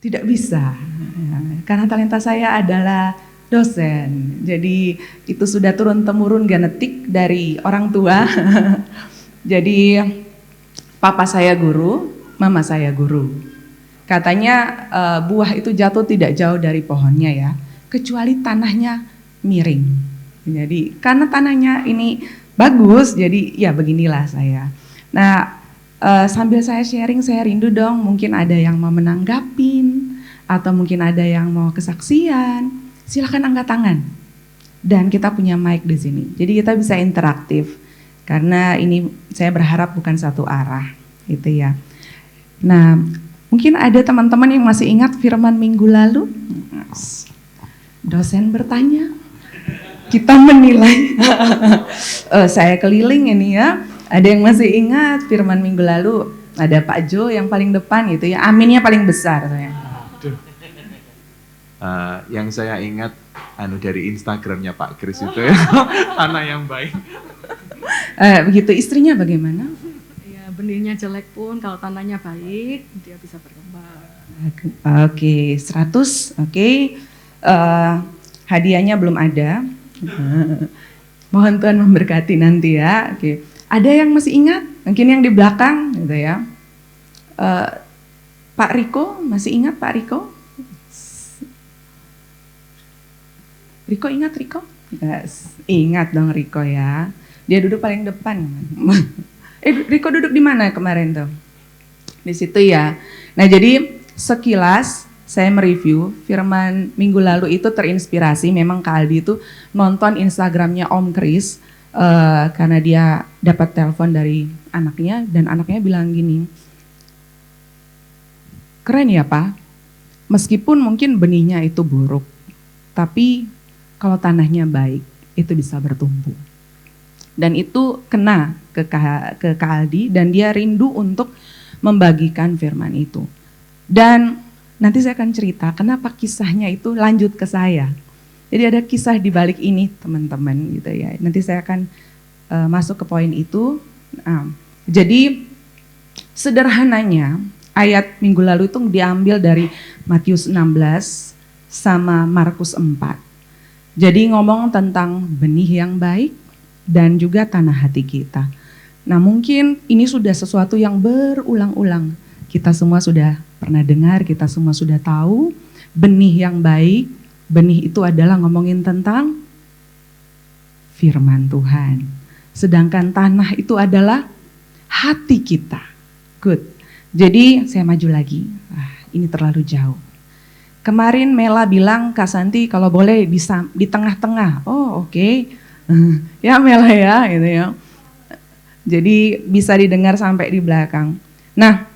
Tidak bisa, ya, karena talenta saya adalah dosen. Jadi itu sudah turun-temurun genetik dari orang tua. Jadi papa saya guru, mama saya guru. Katanya buah itu jatuh tidak jauh dari pohonnya ya, kecuali tanahnya miring. Jadi karena tanahnya ini bagus, jadi ya beginilah saya. Nah sambil saya sharing, saya rindu dong mungkin ada yang mau menanggapin, atau mungkin ada yang mau kesaksian, silakan angkat tangan. Dan kita punya mic di sini, jadi kita bisa interaktif. Karena ini saya berharap bukan satu arah, gitu ya. Nah, mungkin ada teman-teman yang masih ingat firman minggu lalu. Dosen bertanya, kita menilai. Saya keliling ini ya. Ada yang masih ingat firman minggu lalu? Ada Pak Jo yang paling depan gitu ya. Aminnya paling besar saya. Yang saya ingat dari Instagramnya Pak Kris itu ya, anak yang baik. Begitu, istrinya bagaimana? Ya, benihnya jelek pun kalau tanahnya baik, dia bisa berkembang. Oke, 100, oke. Hadiahnya belum ada. Mohon Tuhan memberkati nanti ya. Oke. Ada yang masih ingat? Mungkin yang di belakang gitu ya. Pak Riko, masih ingat Pak Riko? Riko ingat Riko? Yes. Ingat dong Riko ya. Dia duduk paling depan. Riko duduk di mana kemarin tuh? Di situ ya. Nah jadi sekilas saya mereview firman minggu lalu itu terinspirasi. Memang Kak Aldi itu nonton Instagramnya Om Kris karena dia dapat telepon dari anaknya dan anaknya bilang gini, keren ya Pak, meskipun mungkin benihnya itu buruk, tapi kalau tanahnya baik itu bisa bertumbuh. Dan itu kena ke Kak Aldi dan dia rindu untuk membagikan firman itu. Dan nanti saya akan cerita kenapa kisahnya itu lanjut ke saya. Jadi ada kisah di balik ini teman-teman gitu ya. Nanti saya akan masuk ke poin itu. Jadi sederhananya ayat minggu lalu itu diambil dari Matius 16 sama Markus 4. Jadi ngomong tentang benih yang baik dan juga tanah hati kita. Nah mungkin ini sudah sesuatu yang berulang-ulang. Kita semua sudah pernah dengar, kita semua sudah tahu benih yang baik. Benih itu adalah ngomongin tentang firman Tuhan. Sedangkan tanah itu adalah hati kita. Good. Jadi saya maju lagi. Ini terlalu jauh. Kemarin Mela bilang, Kak Santi kalau boleh di tengah-tengah. Oh oke. Ya Mela ya gitu ya. Jadi bisa didengar sampai di belakang. Nah,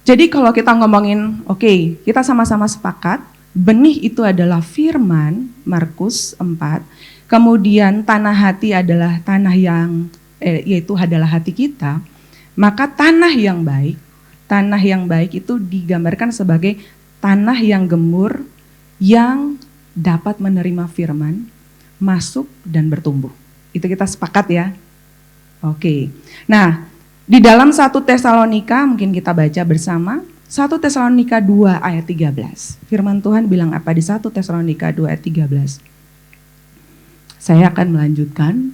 jadi kalau kita ngomongin, oke, kita sama-sama sepakat, benih itu adalah firman, Markus 4, kemudian tanah hati adalah tanah yang, yaitu adalah hati kita, maka tanah yang baik itu digambarkan sebagai tanah yang gembur, yang dapat menerima firman, masuk dan bertumbuh. Itu kita sepakat ya? Oke. Nah, di dalam 1 Tesalonika mungkin kita baca bersama. 1 Tesalonika 2 ayat 13. Firman Tuhan bilang apa di 1 Tesalonika 2 ayat 13? Saya akan melanjutkan.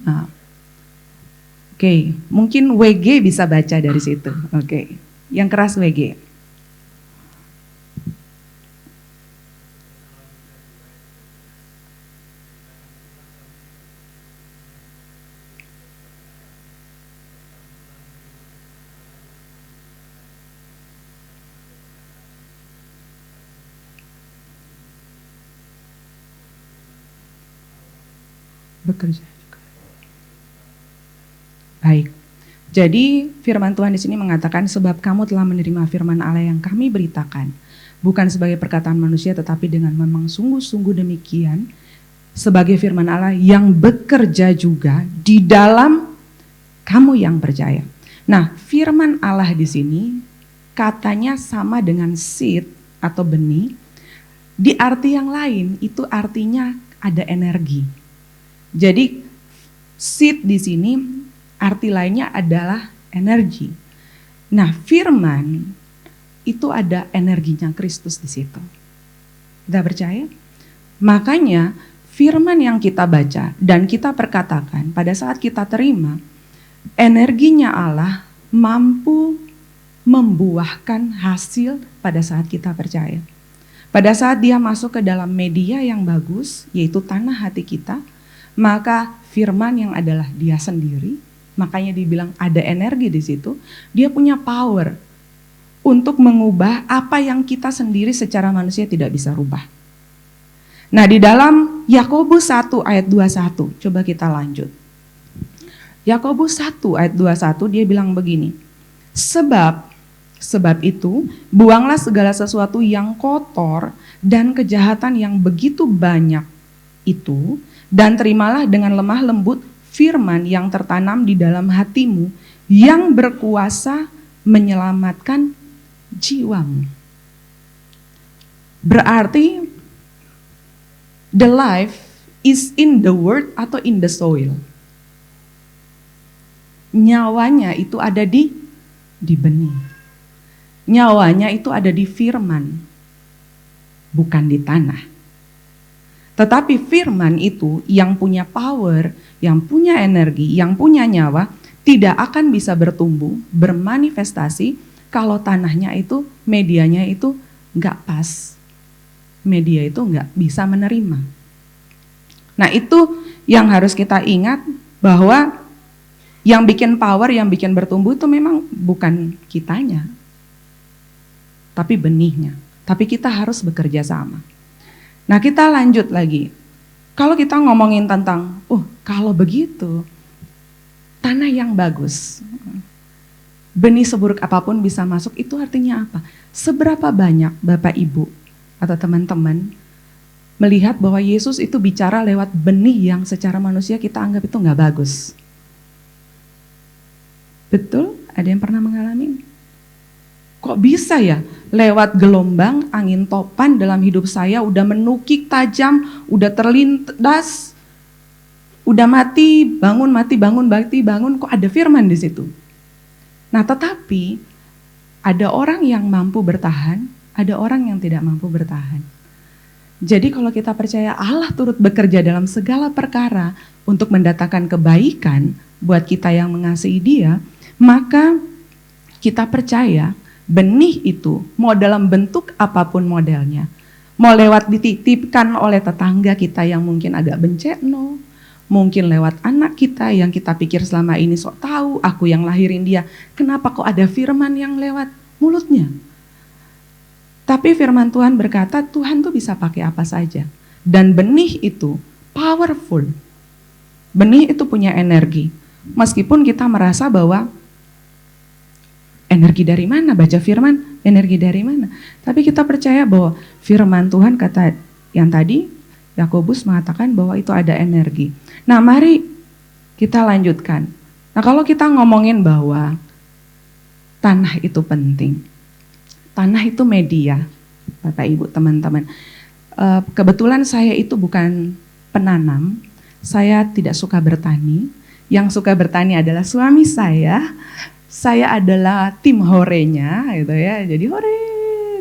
Oke, mungkin WG bisa baca dari situ. Oke. Yang keras WG. Bekerja juga. Baik. Jadi firman Tuhan di sini mengatakan sebab kamu telah menerima firman Allah yang kami beritakan, bukan sebagai perkataan manusia tetapi dengan memang sungguh-sungguh demikian sebagai firman Allah yang bekerja juga di dalam kamu yang percaya. Nah, firman Allah di sini katanya sama dengan seed atau benih. Di arti yang lain itu artinya ada energi. Jadi seed di sini arti lainnya adalah energi. Nah, firman itu ada energinya Kristus di situ. Kita percaya? Makanya firman yang kita baca dan kita perkatakan pada saat kita terima, energinya Allah mampu membuahkan hasil pada saat kita percaya. Pada saat dia masuk ke dalam media yang bagus, yaitu tanah hati kita, maka firman yang adalah dia sendiri, makanya dibilang ada energi di situ, dia punya power untuk mengubah apa yang kita sendiri secara manusia tidak bisa rubah. Nah, di dalam Yakobus 1 ayat 21, coba kita lanjut. Yakobus 1 ayat 21 dia bilang begini, Sebab itu, buanglah segala sesuatu yang kotor dan kejahatan yang begitu banyak itu, dan terimalah dengan lemah lembut firman yang tertanam di dalam hatimu, yang berkuasa menyelamatkan jiwamu. Berarti, the life is in the word atau in the soil. Nyawanya itu ada di benih. Nyawanya itu ada di firman, bukan di tanah. Tetapi firman itu yang punya power, yang punya energi, yang punya nyawa, tidak akan bisa bertumbuh, bermanifestasi kalau tanahnya itu, medianya itu nggak pas. Media itu nggak bisa menerima. Nah, itu yang harus kita ingat, bahwa yang bikin power, yang bikin bertumbuh itu memang bukan kitanya, tapi benihnya. Tapi kita harus bekerja sama. Nah, kita lanjut lagi. Kalau kita ngomongin tentang, kalau begitu, tanah yang bagus, benih seburuk apapun bisa masuk, itu artinya apa? Seberapa banyak Bapak Ibu atau teman-teman melihat bahwa Yesus itu bicara lewat benih yang secara manusia kita anggap itu nggak bagus? Betul? Ada yang pernah mengalami? Kok bisa ya lewat gelombang angin topan dalam hidup saya udah menukik tajam, udah terlindas, udah mati bangun, kok ada firman di situ. Nah, tetapi ada orang yang mampu bertahan, ada orang yang tidak mampu bertahan. Jadi kalau kita percaya Allah turut bekerja dalam segala perkara untuk mendatangkan kebaikan buat kita yang mengasihi Dia, maka kita percaya benih itu mau dalam bentuk apapun modelnya, mau lewat dititipkan oleh tetangga kita yang mungkin agak benceno, mungkin lewat anak kita yang kita pikir selama ini sok tahu, aku yang lahirin dia, kenapa kok ada firman yang lewat mulutnya? Tapi firman Tuhan berkata Tuhan tuh bisa pakai apa saja, dan benih itu powerful, benih itu punya energi, meskipun kita merasa bahwa energi dari mana? Baca firman, energi dari mana? Tapi kita percaya bahwa firman Tuhan, kata yang tadi, Yakobus mengatakan bahwa itu ada energi. Nah, mari kita lanjutkan. Nah, kalau kita ngomongin bahwa tanah itu penting, tanah itu media, Bapak Ibu, teman-teman. Kebetulan saya itu bukan penanam, saya tidak suka bertani. Yang suka bertani adalah suami saya. Saya adalah tim horenya gitu ya, jadi hore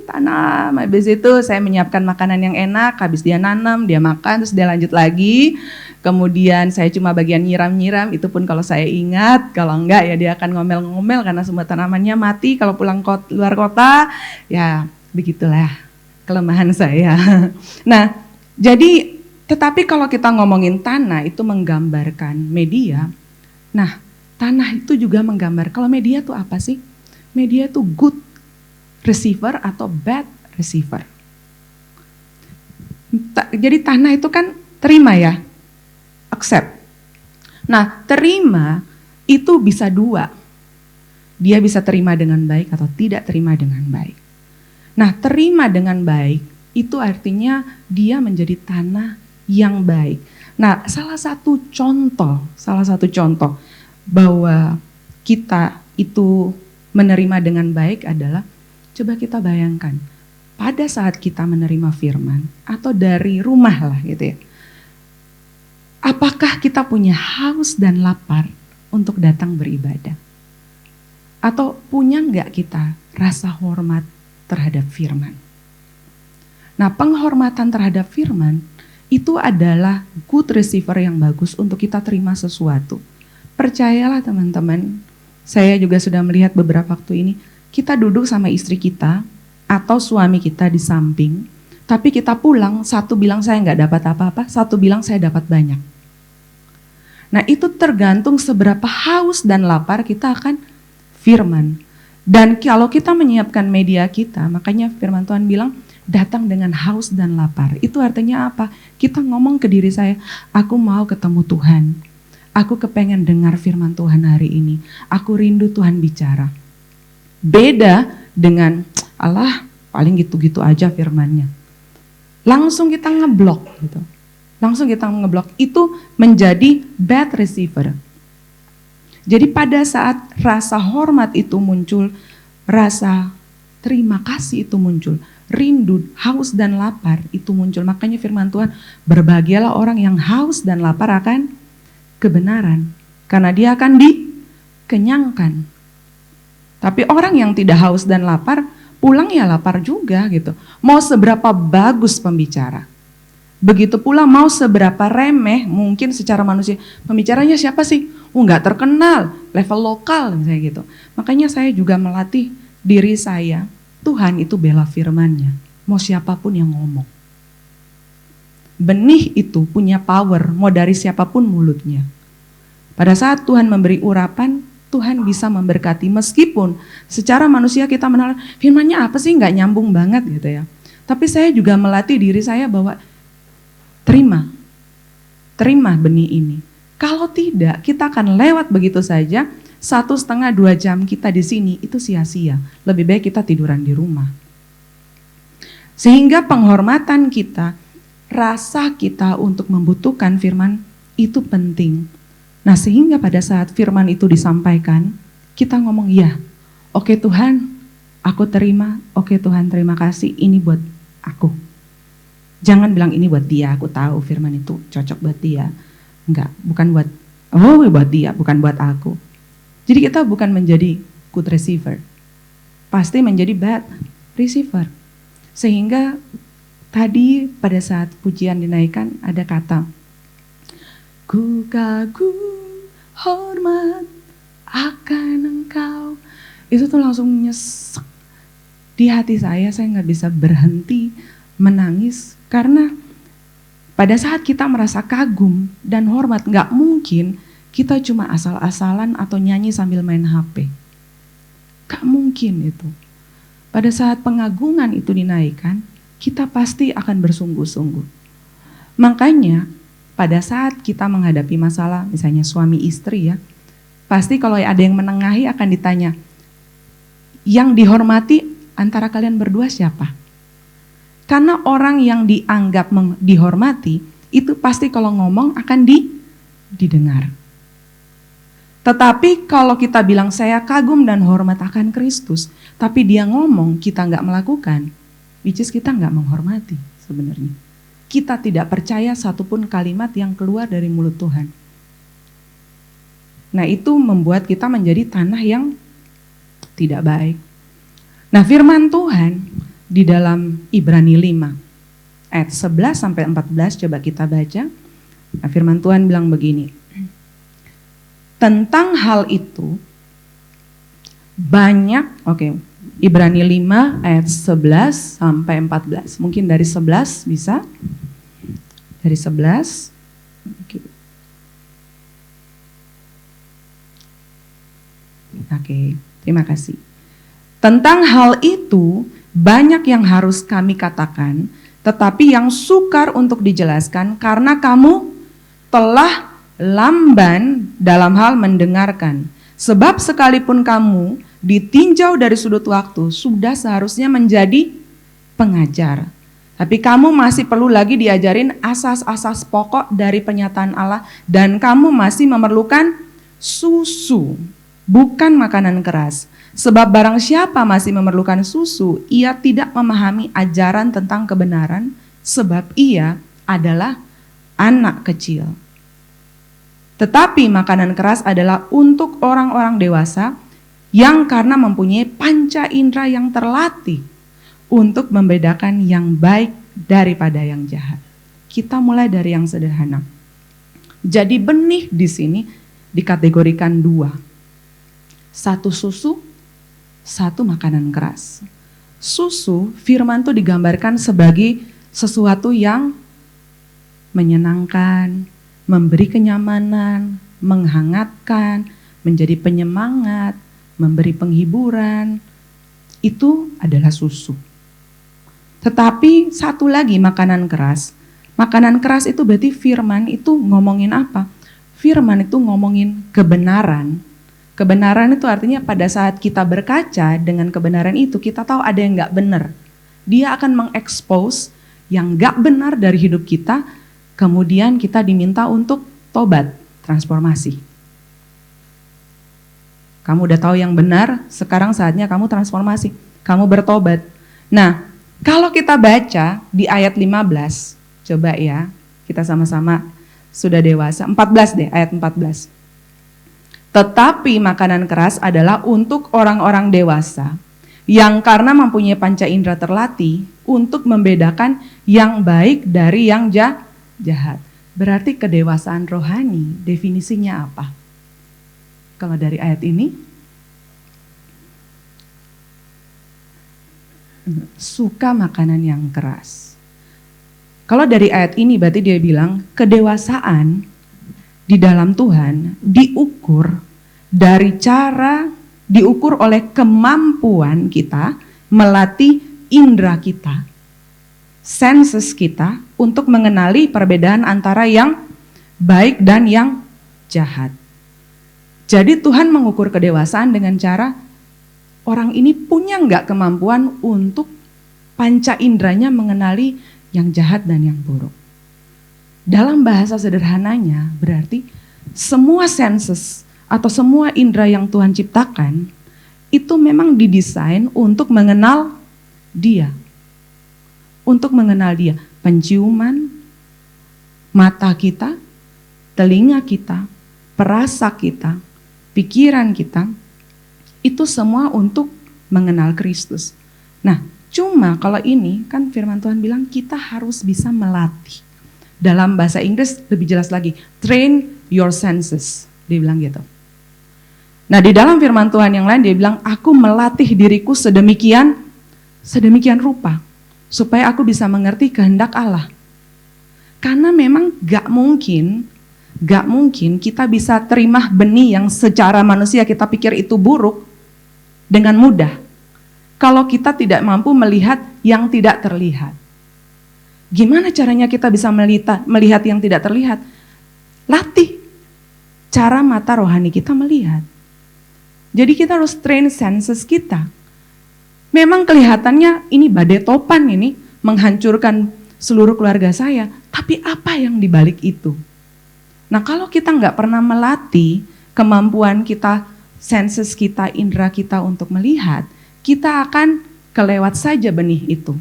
tanam, habis itu saya menyiapkan makanan yang enak, habis dia nanam, dia makan, terus dia lanjut lagi, kemudian saya cuma bagian nyiram-nyiram, itu pun kalau saya ingat, kalau enggak ya dia akan ngomel-ngomel karena semua tanamannya mati kalau pulang luar kota, ya begitulah kelemahan saya. Nah, jadi tetapi kalau kita ngomongin tanah itu menggambarkan media, nah tanah itu juga menggambar, kalau media itu apa sih? Media itu good receiver atau bad receiver. Jadi tanah itu kan terima ya, accept. Nah, terima itu bisa dua. Dia bisa terima dengan baik atau tidak terima dengan baik. Nah, terima dengan baik itu artinya dia menjadi tanah yang baik. Nah, salah satu contoh bahwa kita itu menerima dengan baik adalah, coba kita bayangkan, pada saat kita menerima firman, atau dari rumah lah gitu ya, apakah kita punya haus dan lapar untuk datang beribadah? Atau punya nggak kita rasa hormat terhadap firman. Nah, penghormatan terhadap firman itu adalah good receiver yang bagus untuk kita terima sesuatu. Percayalah teman-teman, saya juga sudah melihat beberapa waktu ini, kita duduk sama istri kita atau suami kita di samping, tapi kita pulang, satu bilang saya nggak dapat apa-apa, satu bilang saya dapat banyak. Nah, itu tergantung seberapa haus dan lapar kita akan firman. Dan kalau kita menyiapkan media kita, makanya firman Tuhan bilang, datang dengan haus dan lapar. Itu artinya apa? Kita ngomong ke diri saya, aku mau ketemu Tuhan. Aku kepengen dengar firman Tuhan hari ini. Aku rindu Tuhan bicara. Beda dengan, Allah paling gitu-gitu aja firmannya. Langsung kita ngeblok gitu. Langsung kita ngeblok. Itu menjadi bad receiver. Jadi pada saat rasa hormat itu muncul, rasa terima kasih itu muncul, rindu, haus dan lapar itu muncul. Makanya firman Tuhan, berbahagialah orang yang haus dan lapar akan kebenaran, karena dia akan dikenyangkan. Tapi orang yang tidak haus dan lapar, pulang ya lapar juga gitu. Mau seberapa bagus pembicara, begitu pula mau seberapa remeh mungkin secara manusia, pembicaranya siapa sih? Nggak terkenal, level lokal misalnya gitu. Makanya saya juga melatih diri saya, Tuhan itu bela firman-Nya, mau siapapun yang ngomong. Benih itu punya power, mau dari siapapun mulutnya. Pada saat Tuhan memberi urapan, Tuhan bisa memberkati meskipun secara manusia kita menolak, firman-Nya apa sih, nggak nyambung banget gitu ya. Tapi saya juga melatih diri saya bahwa terima benih ini. Kalau tidak, kita akan lewat begitu saja, 1,5-2 jam kita di sini itu sia-sia. Lebih baik kita tiduran di rumah. Sehingga penghormatan kita, rasa kita untuk membutuhkan firman itu penting. Nah, sehingga pada saat firman itu disampaikan, kita ngomong, ya, oke Tuhan, aku terima, oke Tuhan terima kasih, ini buat aku. Jangan bilang ini buat dia, aku tahu firman itu cocok buat dia. Enggak, bukan buat dia, bukan buat aku. Jadi kita bukan menjadi good receiver, pasti menjadi bad receiver. Sehingga tadi pada saat pujian dinaikkan ada kata, ku kagum hormat akan Engkau. Itu tuh langsung nyesek di hati saya nggak bisa berhenti menangis. Karena pada saat kita merasa kagum dan hormat, nggak mungkin kita cuma asal-asalan atau nyanyi sambil main HP. Nggak mungkin itu. Pada saat pengagungan itu dinaikkan, kita pasti akan bersungguh-sungguh. Makanya pada saat kita menghadapi masalah, misalnya suami istri ya, pasti kalau ada yang menengahi akan ditanya, yang dihormati antara kalian berdua siapa? Karena orang yang dianggap dihormati, itu pasti kalau ngomong akan didengar. Tetapi kalau kita bilang saya kagum dan hormat akan Kristus, tapi dia ngomong kita nggak melakukan, which is kita nggak menghormati sebenarnya. Kita tidak percaya satupun kalimat yang keluar dari mulut Tuhan. Nah, itu membuat kita menjadi tanah yang tidak baik. Nah, firman Tuhan di dalam Ibrani 5 ayat 11 sampai 14 coba kita baca. Nah, firman Tuhan bilang begini. Tentang hal itu banyak, Ibrani 5 ayat 11 sampai 14. Mungkin dari 11 bisa? Dari 11. Oke, terima kasih. Tentang hal itu banyak yang harus kami katakan, tetapi yang sukar untuk dijelaskan karena kamu telah lamban dalam hal mendengarkan. Sebab sekalipun kamu ditinjau dari sudut waktu, sudah seharusnya menjadi pengajar. Tapi kamu masih perlu lagi diajarin asas-asas pokok dari penyataan Allah, dan kamu masih memerlukan susu, bukan makanan keras. Sebab barang siapa masih memerlukan susu, ia tidak memahami ajaran tentang kebenaran, sebab ia adalah anak kecil. Tetapi makanan keras adalah untuk orang-orang dewasa yang karena mempunyai panca indera yang terlatih, untuk membedakan yang baik daripada yang jahat. Kita mulai dari yang sederhana. Jadi benih di sini dikategorikan dua. Satu susu, satu makanan keras. Susu, firman itu digambarkan sebagai sesuatu yang menyenangkan, memberi kenyamanan, menghangatkan, menjadi penyemangat, memberi penghiburan. Itu adalah susu. Tetapi satu lagi makanan keras. Makanan keras itu berarti firman itu ngomongin apa? Firman itu ngomongin kebenaran. Kebenaran itu artinya pada saat kita berkaca dengan kebenaran itu, kita tahu ada yang gak benar. Dia akan mengekspos yang gak benar dari hidup kita, kemudian kita diminta untuk tobat, transformasi. Kamu udah tahu yang benar, sekarang saatnya kamu transformasi, kamu bertobat. Nah, kalau kita baca di ayat 15, coba ya, kita sama-sama sudah dewasa, 14 deh, ayat 14. Tetapi makanan keras adalah untuk orang-orang dewasa yang karena mempunyai panca indera terlatih untuk membedakan yang baik dari yang jahat. Berarti kedewasaan rohani definisinya apa? Kalau dari ayat ini, suka makanan yang keras. Kalau dari ayat ini berarti dia bilang kedewasaan di dalam Tuhan diukur oleh kemampuan kita melatih indera kita, senses kita untuk mengenali perbedaan antara yang baik dan yang jahat. Jadi Tuhan mengukur kedewasaan dengan cara orang ini punya nggak kemampuan untuk panca inderanya mengenali yang jahat dan yang buruk. Dalam bahasa sederhananya berarti semua senses atau semua indera yang Tuhan ciptakan itu memang didesain untuk mengenal Dia. Untuk mengenal Dia. Penciuman, mata kita, telinga kita, perasa kita, pikiran kita, itu semua untuk mengenal Kristus. Nah, cuma kalau ini kan firman Tuhan bilang kita harus bisa melatih. Dalam bahasa Inggris lebih jelas lagi, train your senses, dia bilang gitu. Nah di dalam firman Tuhan yang lain dia bilang, aku melatih diriku sedemikian rupa, supaya aku bisa mengerti kehendak Allah. Karena memang gak mungkin kita bisa terima benih yang secara manusia kita pikir itu buruk dengan mudah. Kalau kita tidak mampu melihat yang tidak terlihat. Gimana caranya kita bisa melihat yang tidak terlihat? Latih cara mata rohani kita melihat. Jadi kita harus train senses kita. Memang kelihatannya ini badai topan ini menghancurkan seluruh keluarga saya. Tapi apa yang dibalik itu? Nah kalau kita nggak pernah melatih kemampuan kita, senses kita, indera kita untuk melihat, kita akan kelewat saja benih itu.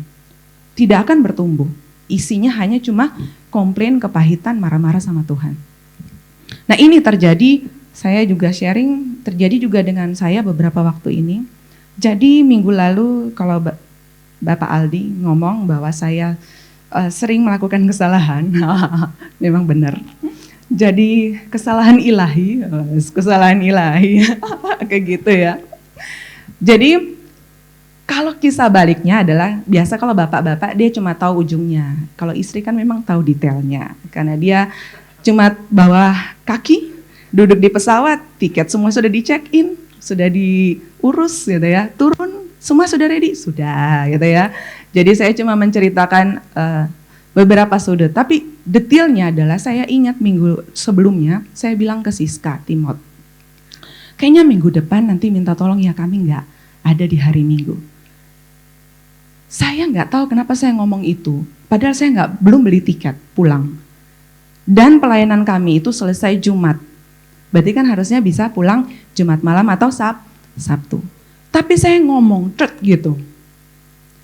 Tidak akan bertumbuh. Isinya hanya cuma komplain, kepahitan, marah-marah sama Tuhan. Nah ini terjadi, saya juga sharing, terjadi juga dengan saya beberapa waktu ini. Jadi minggu lalu kalau Bapak Aldi ngomong bahwa saya sering melakukan kesalahan, memang benar. Jadi kesalahan ilahi, kayak gitu ya. Jadi kalau kisah baliknya adalah, biasa kalau bapak-bapak dia cuma tahu ujungnya. Kalau istri kan memang tahu detailnya. Karena dia cuma bawa kaki, duduk di pesawat, tiket semua sudah di-check-in, sudah diurus gitu ya. Turun, semua sudah ready, sudah gitu ya. Jadi saya cuma menceritakan beberapa sudut. Tapi detailnya adalah saya ingat minggu sebelumnya, saya bilang ke Siska, Timot. Kayaknya minggu depan nanti minta tolong ya kami nggak ada di hari Minggu. Saya nggak tahu kenapa saya ngomong itu, padahal saya belum beli tiket pulang. Dan pelayanan kami itu selesai Jumat, berarti kan harusnya bisa pulang Jumat malam atau Sabtu. Tapi saya ngomong gitu,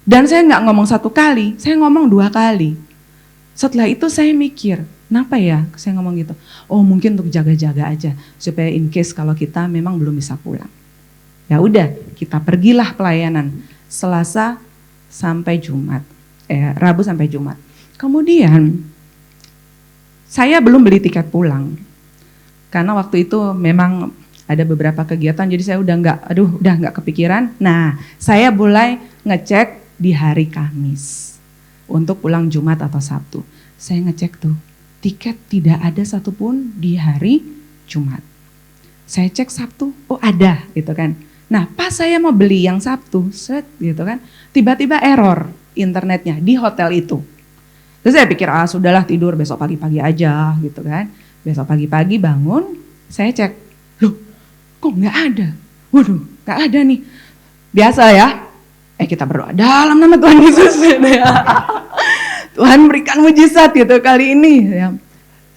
dan saya nggak ngomong satu kali, saya ngomong 2 kali. Setelah itu saya mikir, kenapa ya saya ngomong gitu? Oh mungkin untuk jaga-jaga aja, supaya in case kalau kita memang belum bisa pulang. Ya udah, kita pergilah pelayanan Selasa sampai Jumat. Rabu sampai Jumat. Kemudian saya belum beli tiket pulang. Karena waktu itu memang ada beberapa kegiatan, jadi saya udah nggak kepikiran. Nah, saya mulai ngecek di hari Kamis untuk pulang Jumat atau Sabtu. Saya ngecek tuh, tiket tidak ada satupun di hari Jumat. Saya cek Sabtu, oh ada gitu kan. Nah, pas saya mau beli yang Sabtu, set gitu kan, tiba-tiba error internetnya di hotel itu. Terus saya pikir, sudahlah tidur besok pagi-pagi aja gitu kan. Besok pagi-pagi bangun, saya cek, loh kok nggak ada? Waduh, nggak ada nih. Biasa ya, kita berdoa dalam nama Tuhan Yesus. Tuhan berikan mujizat gitu kali ini. Ya.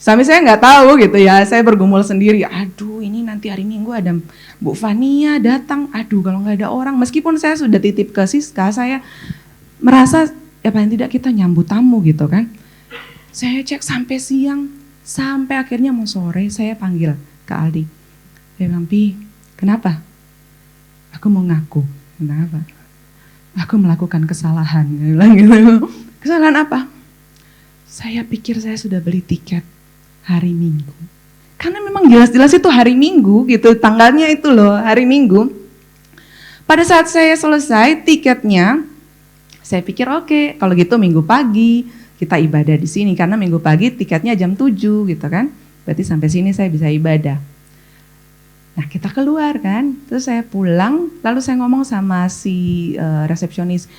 Sampai saya nggak tahu gitu ya, saya bergumul sendiri. Aduh, ini nanti hari Minggu ada Bu Fania datang. Aduh, kalau nggak ada orang, meskipun saya sudah titip ke Siska, saya merasa ya paling tidak kita nyambut tamu gitu kan. Saya cek sampai siang, sampai akhirnya mau sore saya panggil ke Aldi. Saya bilang, Pi, kenapa? Aku mau ngaku. Kenapa? Aku melakukan kesalahan. Dia bilang gitu. Kesalahan apa? Saya pikir saya sudah beli tiket hari Minggu. Karena memang jelas-jelas itu hari Minggu gitu, tanggalnya itu loh, hari Minggu. Pada saat saya selesai tiketnya, saya pikir oke, kalau gitu Minggu pagi kita ibadah di sini. Karena Minggu pagi tiketnya jam 7 gitu kan. Berarti sampai sini saya bisa ibadah. Nah kita keluar kan, terus saya pulang, lalu saya ngomong sama si resepsionis,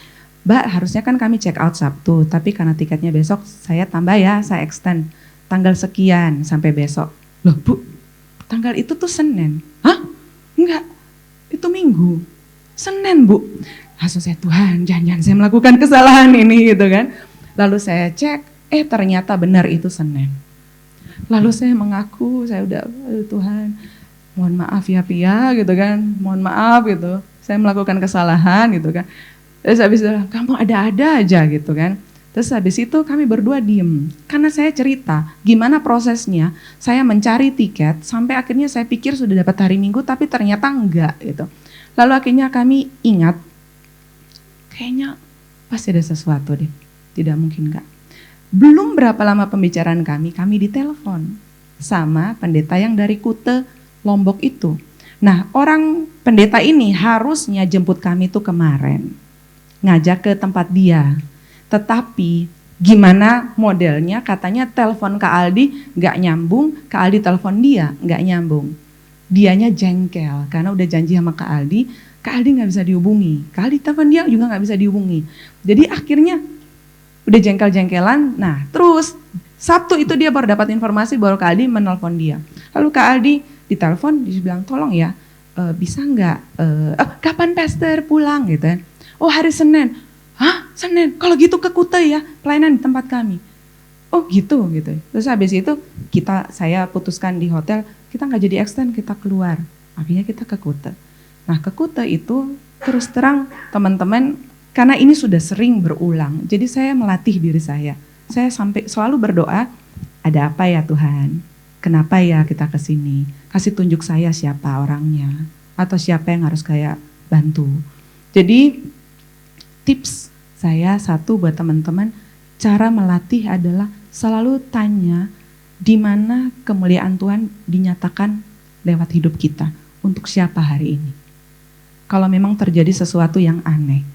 Mbak harusnya kan kami check out Sabtu, tapi karena tiketnya besok saya tambah ya, saya extend tanggal sekian sampai besok. Loh Bu, tanggal itu tuh Senin. Hah? Enggak, itu Minggu. Senin Bu. Langsung saya, Tuhan jangan saya melakukan kesalahan ini gitu kan. Lalu saya cek, ternyata benar itu Senin. Lalu saya mengaku, saya udah, Tuhan mohon maaf ya Pia gitu kan, mohon maaf gitu. Saya melakukan kesalahan gitu kan. Terus habis itu, kamu ada-ada aja gitu kan. Terus habis itu kami berdua diem. Karena saya cerita gimana prosesnya, saya mencari tiket sampai akhirnya saya pikir sudah dapat hari Minggu tapi ternyata enggak gitu. Lalu akhirnya kami ingat, kayaknya pasti ada sesuatu deh, tidak mungkin enggak. Belum berapa lama pembicaraan kami ditelepon sama pendeta yang dari Kute, Lombok itu. Nah orang pendeta ini harusnya jemput kami tuh kemarin, ngajak ke tempat dia. Tetapi gimana modelnya, katanya telepon Kak Aldi gak nyambung, Kak Aldi telepon dia gak nyambung. Dianya jengkel karena udah janji sama Kak Aldi gak bisa dihubungi. Kak Aldi telepon dia juga gak bisa dihubungi. Jadi akhirnya udah jengkel-jengkelan, nah terus Sabtu itu dia baru dapat informasi baru Kak Aldi menelpon dia. Lalu Kak Aldi ditelepon, dia bilang tolong ya, bisa nggak, kapan pastor pulang gitu kan. Oh hari Senin. Hah Senin? Kalau gitu ke Kuta ya, pelayanan di tempat kami. Oh gitu. Terus habis itu saya putuskan di hotel, kita nggak jadi extend, kita keluar. Akhirnya kita ke Kuta. Nah ke Kuta itu terus terang teman-teman, karena ini sudah sering berulang, jadi saya melatih diri saya. Saya sampai selalu berdoa, ada apa ya Tuhan? Kenapa ya kita ke sini? Kasih tunjuk saya siapa orangnya atau siapa yang harus saya bantu. Jadi tips saya satu buat teman-teman, cara melatih adalah selalu tanya di mana kemuliaan Tuhan dinyatakan lewat hidup kita, untuk siapa hari ini. Kalau memang terjadi sesuatu yang aneh.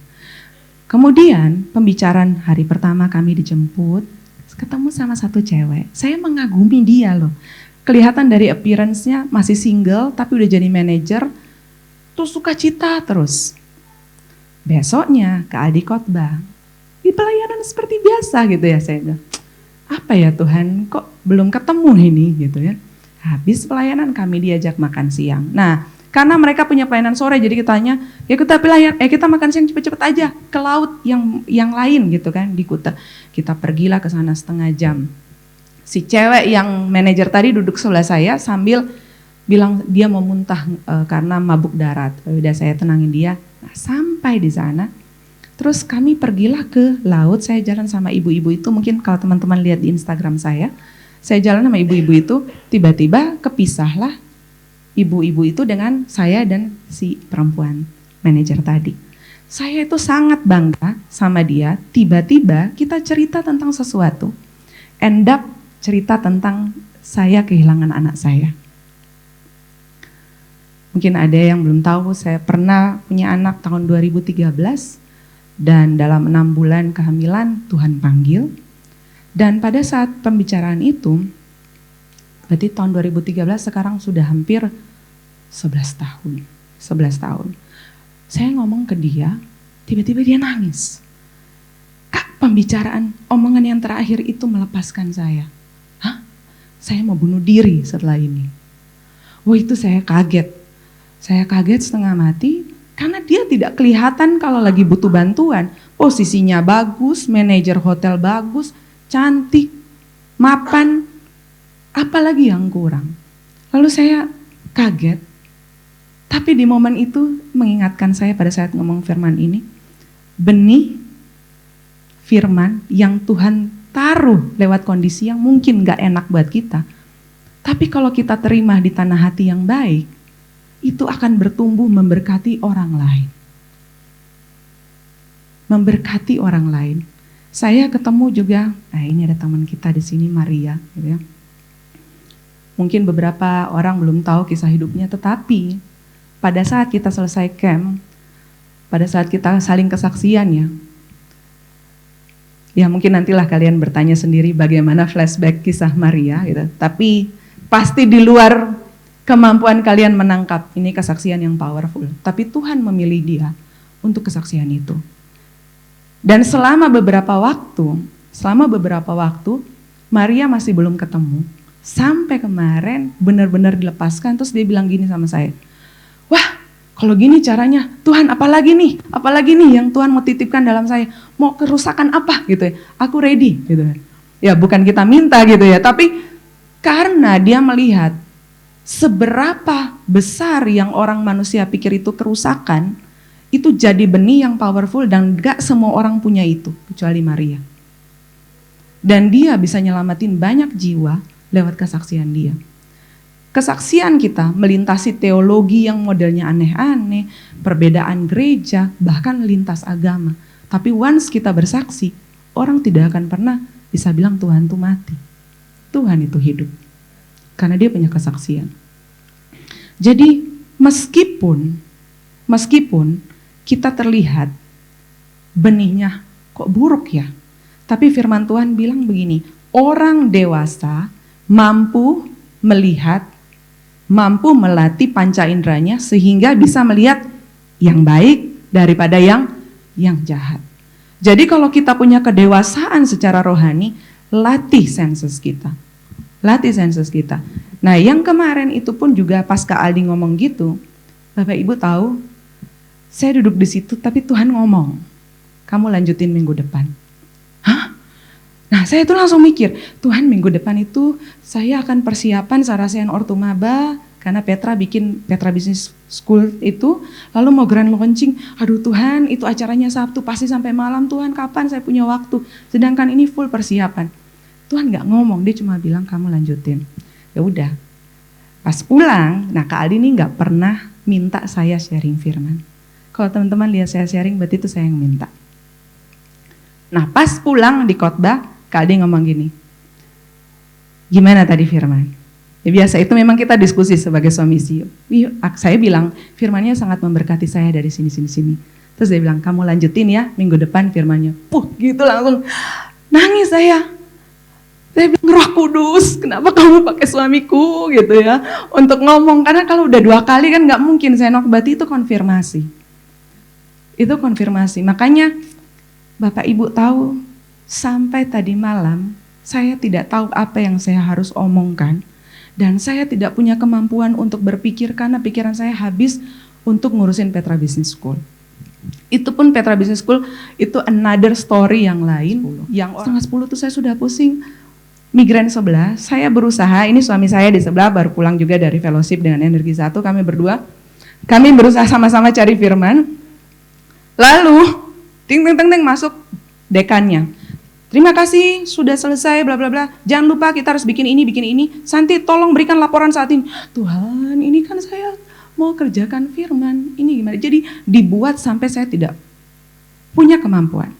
Kemudian pembicaraan hari pertama kami dijemput, ketemu sama satu cewek. Saya mengagumi dia loh. Kelihatan dari appearance-nya masih single tapi udah jadi manajer, terus sukacita terus. Besoknya Kak Aldi khotbah, di pelayanan seperti biasa gitu ya, saya bilang, apa ya Tuhan kok belum ketemu ini gitu ya. Habis pelayanan kami diajak makan siang. Nah karena mereka punya pelayanan sore, jadi kita tanya, ya kita makan siang cepet-cepet aja ke laut yang lain gitu kan di Kuta. Kita pergilah ke sana setengah jam. Si cewek yang manajer tadi duduk sebelah saya sambil bilang dia mau muntah karena mabuk darat. Udah saya tenangin dia. Nah, sampai di sana, terus kami pergilah ke laut. Saya jalan sama ibu-ibu itu, mungkin kalau teman-teman lihat di Instagram saya jalan sama ibu-ibu itu, tiba-tiba kepisahlah ibu-ibu itu dengan saya dan si perempuan manajer tadi. Saya itu sangat bangga sama dia, tiba-tiba kita cerita tentang sesuatu. End up cerita tentang saya kehilangan anak saya. Mungkin ada yang belum tahu, saya pernah punya anak tahun 2013 dan dalam 6 bulan kehamilan Tuhan panggil. Dan pada saat pembicaraan itu, berarti tahun 2013 sekarang sudah hampir 11 tahun. 11 tahun. Saya ngomong ke dia, tiba-tiba dia nangis. Kak, pembicaraan, omongan yang terakhir itu melepaskan saya. Hah? Saya mau bunuh diri setelah ini. Wah, itu saya kaget. Saya kaget setengah mati karena dia tidak kelihatan kalau lagi butuh bantuan. Posisinya bagus, manajer hotel bagus, cantik, mapan, apalagi yang kurang. Lalu saya kaget, tapi di momen itu mengingatkan saya pada saat ngomong firman ini, benih firman yang Tuhan taruh lewat kondisi yang mungkin gak enak buat kita. Tapi kalau kita terima di tanah hati yang baik, itu akan bertumbuh memberkati orang lain. Memberkati orang lain. Saya ketemu juga, ini ada teman kita di sini, Maria, gitu ya. Mungkin beberapa orang belum tahu kisah hidupnya, tetapi pada saat kita selesai camp, pada saat kita saling kesaksian ya mungkin nantilah kalian bertanya sendiri bagaimana flashback kisah Maria, gitu. Tapi pasti di luar kemampuan kalian menangkap, ini kesaksian yang powerful. Tapi Tuhan memilih dia untuk kesaksian itu. Dan selama beberapa waktu, Maria masih belum ketemu. Sampai kemarin benar-benar dilepaskan, terus dia bilang gini sama saya, wah kalau gini caranya, Tuhan apalagi nih yang Tuhan mau titipkan dalam saya, mau kerusakan apa gitu ya, aku ready gitu ya. Bukan kita minta gitu ya, tapi karena dia melihat seberapa besar yang orang manusia pikir itu kerusakan, itu jadi benih yang powerful dan gak semua orang punya itu, kecuali Maria. Dan dia bisa nyelamatin banyak jiwa lewat kesaksian dia. Kesaksian kita melintasi teologi yang modelnya aneh-aneh, perbedaan gereja, bahkan lintas agama. Tapi once kita bersaksi, orang tidak akan pernah bisa bilang Tuhan itu mati. Tuhan itu hidup. Karena dia punya kesaksian. Jadi meskipun kita terlihat benihnya kok buruk ya, tapi firman Tuhan bilang begini, orang dewasa mampu melihat, mampu melatih panca inderanya sehingga bisa melihat yang baik daripada yang jahat. Jadi kalau kita punya kedewasaan secara rohani, latih senses kita. Nah yang kemarin itu pun juga pas Kak Aldi ngomong gitu, Bapak Ibu tahu, saya duduk di situ tapi Tuhan ngomong, kamu lanjutin minggu depan. Hah? Nah saya itu langsung mikir, Tuhan minggu depan itu saya akan persiapan Saracen Ortumaba, karena Petra bikin Petra Business School itu, lalu mau grand launching, aduh Tuhan itu acaranya Sabtu, pasti sampai malam, Tuhan kapan saya punya waktu, sedangkan ini full persiapan. Tuhan gak ngomong, dia cuma bilang kamu lanjutin. Ya udah, pas pulang, nah Kak Aldi ini gak pernah minta saya sharing firman. Kalau teman-teman lihat saya sharing, berarti itu saya yang minta. Nah pas pulang di khotbah, Kak Aldi ngomong gini, gimana tadi firman? Ya biasa itu memang kita diskusi sebagai suami istri. Saya bilang firmannya sangat memberkati saya dari sini. Terus dia bilang kamu lanjutin ya minggu depan firmannya. Gitu langsung nangis saya. Saya bilang Roh Kudus, kenapa kamu pakai suamiku gitu ya untuk ngomong, karena kalau udah 2 kali kan nggak mungkin saya berarti itu konfirmasi. Itu konfirmasi. Makanya Bapak Ibu tahu sampai tadi malam saya tidak tahu apa yang saya harus omongkan dan saya tidak punya kemampuan untuk berpikir karena pikiran saya habis untuk ngurusin Petra Business School. Itu pun Petra Business School itu another story yang lain. Yang 9:30 tuh saya sudah pusing. Migran sebelah, saya berusaha, ini suami saya di sebelah baru pulang juga dari fellowship dengan Energi 1, kami berdua, kami berusaha sama-sama cari firman, lalu, ting masuk dekannya, terima kasih sudah selesai bla bla bla, jangan lupa kita harus bikin ini, Santi tolong berikan laporan saat ini, Tuhan ini kan saya mau kerjakan firman, ini gimana, jadi dibuat sampai saya tidak punya kemampuan.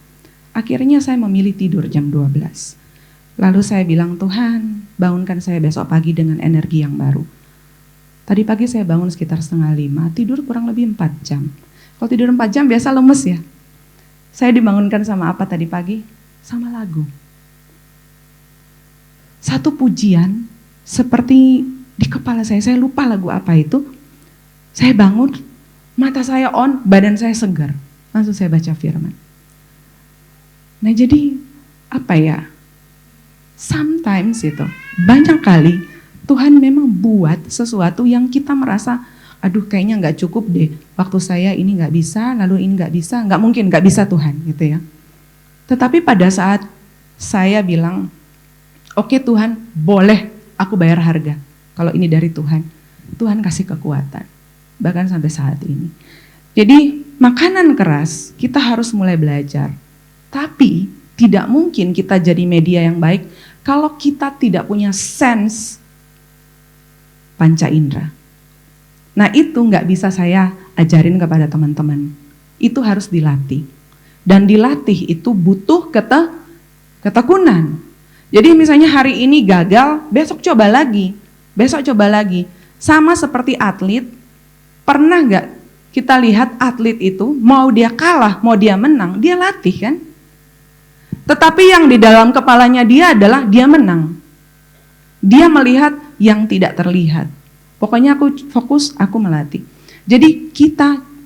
Akhirnya saya memilih tidur jam 12. Lalu saya bilang, Tuhan, bangunkan saya besok pagi dengan energi yang baru. Tadi pagi saya bangun sekitar 4:30, tidur kurang lebih 4 jam. Kalau tidur 4 jam biasa lemes ya. Saya dibangunkan sama apa tadi pagi? Sama lagu. Satu pujian seperti di kepala saya lupa lagu apa itu. Saya bangun, mata saya on, badan saya segar. Langsung saya baca firman. Nah jadi apa ya? Sometimes itu, banyak kali Tuhan memang buat sesuatu yang kita merasa, aduh kayaknya gak cukup deh. Waktu saya ini gak bisa, lalu ini gak bisa, gak mungkin gak bisa Tuhan gitu ya. Tetapi pada saat saya bilang, oke Tuhan, boleh aku bayar harga. Kalau ini dari Tuhan, Tuhan kasih kekuatan. Bahkan sampai saat ini. Jadi makanan keras kita harus mulai belajar. Tapi tidak mungkin kita jadi media yang baik kalau kita tidak punya sense panca indera. Nah itu nggak bisa saya ajarin kepada teman-teman. Itu harus dilatih. Dan dilatih itu butuh ketekunan. Jadi misalnya hari ini gagal, besok coba lagi. Besok coba lagi. Sama seperti atlet, pernah nggak kita lihat atlet itu mau dia kalah, mau dia menang, dia latih kan? Tetapi yang di dalam kepalanya dia adalah dia menang. Dia melihat yang tidak terlihat. Pokoknya aku fokus, aku melatih. Jadi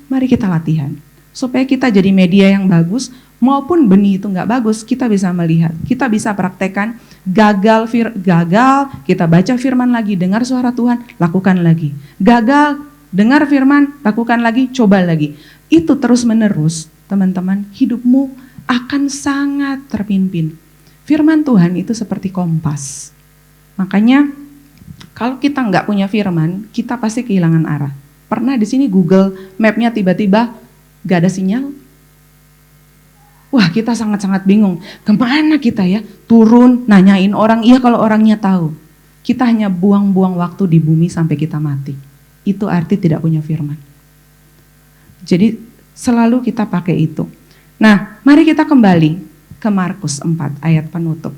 mari kita latihan. Supaya kita jadi media yang bagus, maupun benih itu nggak bagus, kita bisa melihat. Kita bisa praktekkan, gagal, kita baca firman lagi, dengar suara Tuhan, lakukan lagi. Gagal, dengar firman, lakukan lagi, coba lagi. Itu terus menerus, teman-teman, hidupmu akan sangat terpimpin. Firman Tuhan itu seperti kompas. Makanya kalau kita nggak punya firman, kita pasti kehilangan arah. Pernah di sini Google Map-nya tiba-tiba nggak ada sinyal? Wah, kita sangat-sangat bingung. Kemana kita ya? Turun, nanyain orang, iya kalau orangnya tahu. Kita hanya buang-buang waktu di bumi sampai kita mati. Itu arti tidak punya firman. Jadi selalu kita pakai itu. Nah, mari kita kembali ke Markus 4 ayat penutup.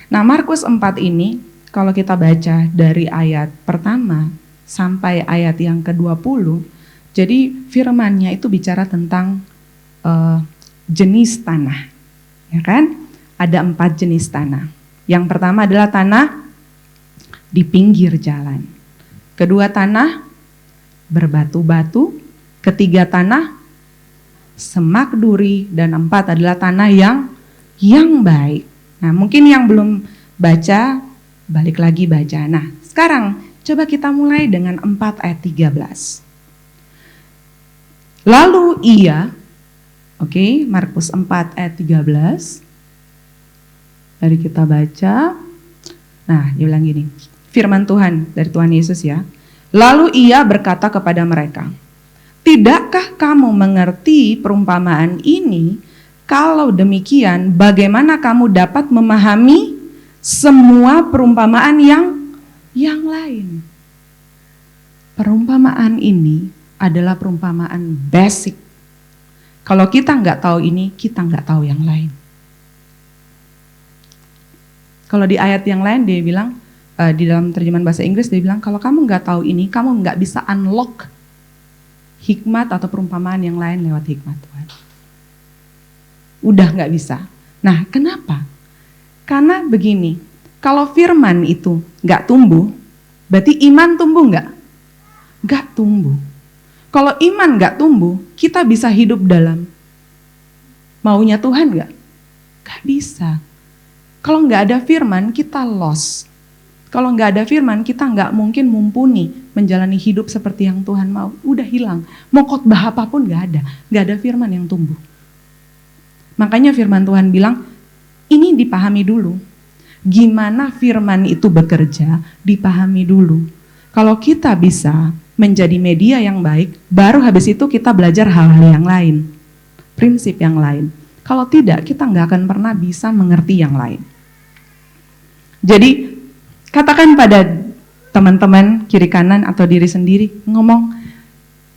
Nah, Markus 4 ini kalau kita baca dari ayat pertama sampai ayat yang ke-20, jadi firmannya itu bicara tentang jenis tanah. Ya kan? Ada 4 jenis tanah. Yang pertama adalah tanah di pinggir jalan. Kedua tanah berbatu-batu. Ketiga tanah semak duri, dan 4 adalah tanah yang baik. Nah, mungkin yang belum baca, balik lagi baca. Nah, sekarang coba kita mulai dengan 4 ayat 13. Lalu ia, Markus 4 ayat 13. Mari kita baca. Nah, dia bilang gini, firman Tuhan dari Tuhan Yesus ya. Lalu ia berkata kepada mereka, tidakkah kamu mengerti perumpamaan ini? Kalau demikian, bagaimana kamu dapat memahami semua perumpamaan yang lain? Perumpamaan ini adalah perumpamaan basic. Kalau kita nggak tahu ini, kita nggak tahu yang lain. Kalau di ayat yang lain dia bilang, di dalam terjemahan bahasa Inggris dia bilang, kalau kamu nggak tahu ini, kamu nggak bisa unlock hikmat atau perumpamaan yang lain lewat hikmat Tuhan. Udah gak bisa. Nah, kenapa? Karena begini, kalau firman itu gak tumbuh, berarti iman tumbuh gak? Gak tumbuh. Kalau iman gak tumbuh, kita bisa hidup dalam maunya Tuhan gak? Gak bisa. Kalau gak ada firman, kita lost. Kalau nggak ada firman, kita nggak mungkin mumpuni menjalani hidup seperti yang Tuhan mau. Udah hilang. Mau khotbah apapun nggak ada firman yang tumbuh. Makanya firman Tuhan bilang, ini dipahami dulu. Gimana firman itu bekerja, dipahami dulu. Kalau kita bisa menjadi media yang baik, baru habis itu kita belajar hal-hal yang lain. Prinsip yang lain. Kalau tidak, kita nggak akan pernah bisa mengerti yang lain. Jadi, katakan pada teman-teman kiri kanan atau diri sendiri, ngomong,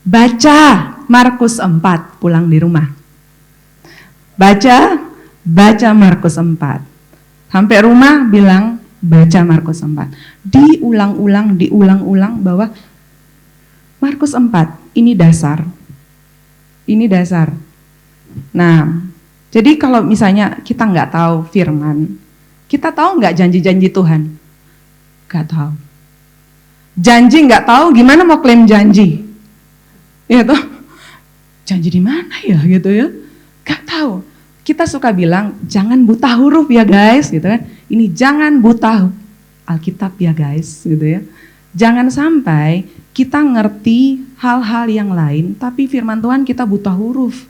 baca Markus 4 pulang di rumah. baca Markus 4. Sampai rumah bilang, baca Markus 4. Diulang-ulang bahwa Markus 4, ini dasar. Ini dasar. Nah, jadi kalau misalnya kita nggak tahu firman, kita tahu nggak janji-janji Tuhan? Nggak tahu. Janji nggak tahu, gimana mau klaim janji? Ya toh, janji di mana ya gitu ya? Nggak tahu. Kita suka bilang jangan buta huruf ya guys, gitu kan? Ini jangan buta Alkitab ya guys, gitu ya. Jangan sampai kita ngerti hal-hal yang lain, tapi firman Tuhan kita buta huruf.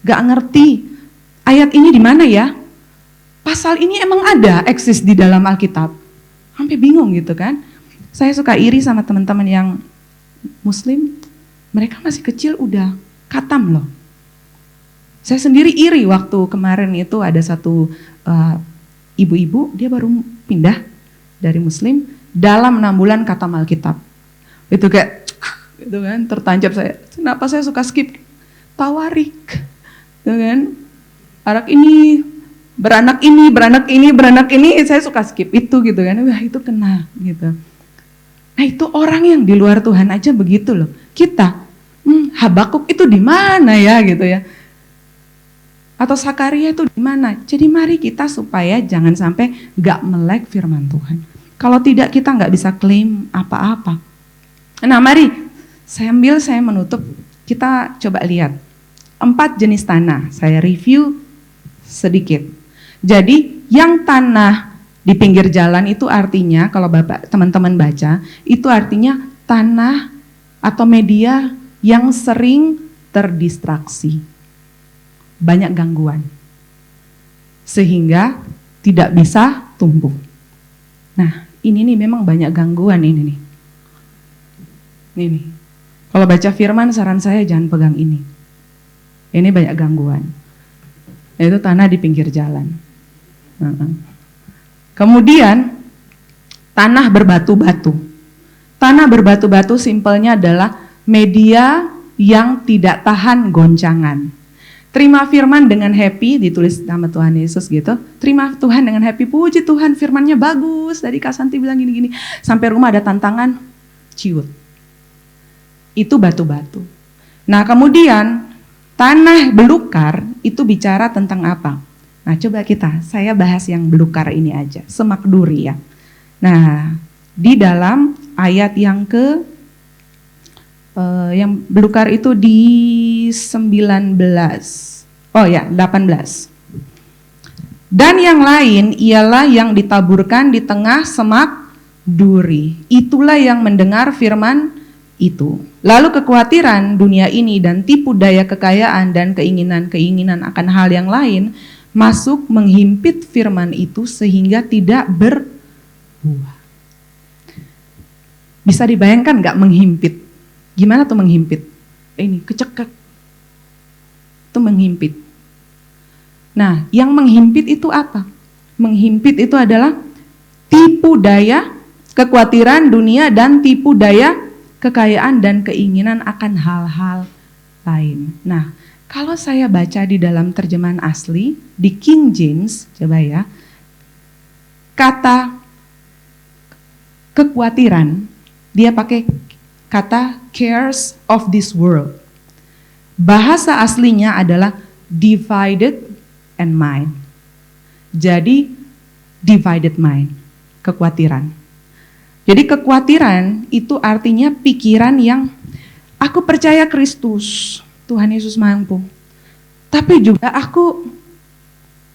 Gak ngerti, ayat ini di mana ya? Pasal ini emang ada, eksis di dalam Alkitab. Sampai bingung gitu kan. Saya suka iri sama teman-teman yang Muslim, mereka masih kecil udah khatam loh. Saya sendiri iri waktu kemarin itu ada satu ibu-ibu, dia baru pindah dari Muslim, dalam 6 bulan khatam Alkitab. Itu kayak, gitu kan, tertancap saya. Kenapa saya suka skip? Tawarik, gitu kan. Beranak ini, saya suka skip itu gitu kan. Wah itu kena gitu. Nah itu orang yang di luar Tuhan aja begitu loh. Kita, Habakuk itu di mana ya gitu ya. Atau Sakaria itu di mana? Jadi mari kita supaya jangan sampai gak melek firman Tuhan. Kalau tidak kita gak bisa klaim apa-apa. Nah mari, saya menutup, kita coba lihat. 4 jenis tanah, saya review sedikit. Jadi yang tanah di pinggir jalan itu artinya, kalau teman-teman baca, itu artinya tanah atau media yang sering terdistraksi. Banyak gangguan. Sehingga tidak bisa tumbuh. Nah ini nih memang banyak gangguan ini nih. Ini. Kalau baca firman saran saya jangan pegang ini. Ini banyak gangguan. Itu tanah di pinggir jalan. Kemudian tanah berbatu-batu. Tanah berbatu-batu simpelnya adalah media yang tidak tahan goncangan. Terima firman dengan happy, ditulis nama Tuhan Yesus gitu. Terima Tuhan dengan happy, puji Tuhan firmannya bagus. Tadi Kak Santi bilang gini-gini. Sampai rumah ada tantangan, ciut. Itu batu-batu. Nah kemudian tanah belukar itu bicara tentang apa? Nah coba saya bahas yang belukar ini aja, semak duri ya. Nah di dalam ayat yang yang belukar itu di 18. Dan yang lain ialah yang ditaburkan di tengah semak duri. Itulah yang mendengar firman itu. Lalu kekhawatiran dunia ini dan tipu daya kekayaan dan keinginan-keinginan akan hal yang lain masuk menghimpit firman itu sehingga tidak berbuah. Bisa dibayangkan nggak menghimpit? Gimana tuh menghimpit? Ini kecekek. Itu menghimpit. Nah, yang menghimpit itu apa? Menghimpit itu adalah tipu daya kekhawatiran dunia dan tipu daya kekayaan dan keinginan akan hal-hal lain. Nah, kalau saya baca di dalam terjemahan asli, di King James, coba ya, kata kekhawatiran, dia pakai kata cares of this world. Bahasa aslinya adalah divided and mind. Jadi, divided mind, kekhawatiran. Jadi kekhawatiran itu artinya pikiran yang aku percaya Kristus, Tuhan Yesus mampu. Tapi juga aku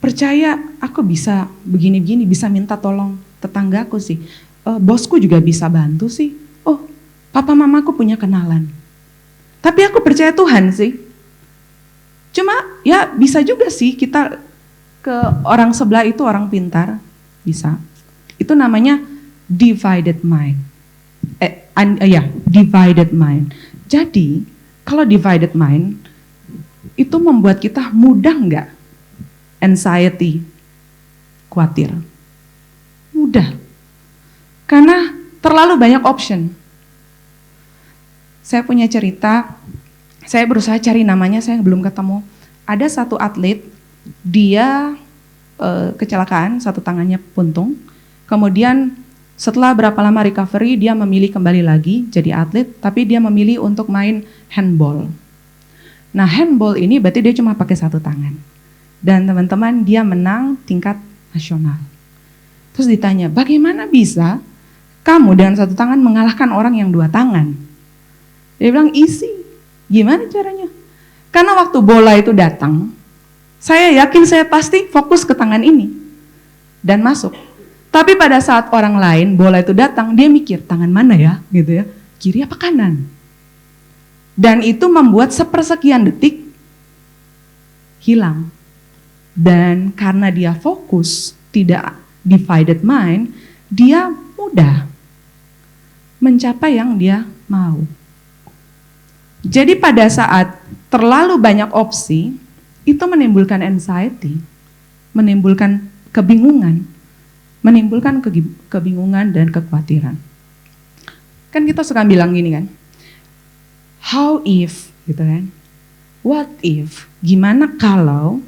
percaya aku bisa begini-begini, bisa minta tolong tetanggaku sih. Bosku juga bisa bantu sih. Oh, papa mamaku punya kenalan. Tapi aku percaya Tuhan sih. Cuma ya bisa juga sih kita ke orang sebelah itu orang pintar, bisa. Itu namanya divided mind. Divided mind. Jadi, kalau divided mind, itu membuat kita mudah nggak anxiety, khawatir? Mudah. Karena terlalu banyak option. Saya punya cerita, saya berusaha cari namanya, saya belum ketemu. Ada satu atlet, dia kecelakaan, satu tangannya puntung. Kemudian setelah berapa lama recovery, dia memilih kembali lagi jadi atlet, tapi dia memilih untuk main handball. Nah, handball ini berarti dia cuma pakai satu tangan. Dan teman-teman, dia menang tingkat nasional. Terus ditanya, bagaimana bisa kamu dengan satu tangan mengalahkan orang yang dua tangan? Dia bilang, easy. Gimana caranya? Karena waktu bola itu datang, saya yakin saya pasti fokus ke tangan ini dan masuk. Tapi pada saat orang lain bola itu datang, dia mikir tangan mana ya, gitu ya, kiri apa kanan. Dan itu membuat sepersekian detik hilang. Dan karena dia fokus, tidak divided mind, dia mudah mencapai yang dia mau. Jadi pada saat terlalu banyak opsi, itu menimbulkan anxiety, menimbulkan kebingungan, kebingungan dan kekhawatiran. Kan kita suka bilang gini kan, how if, gitu kan, what if, gimana kalau,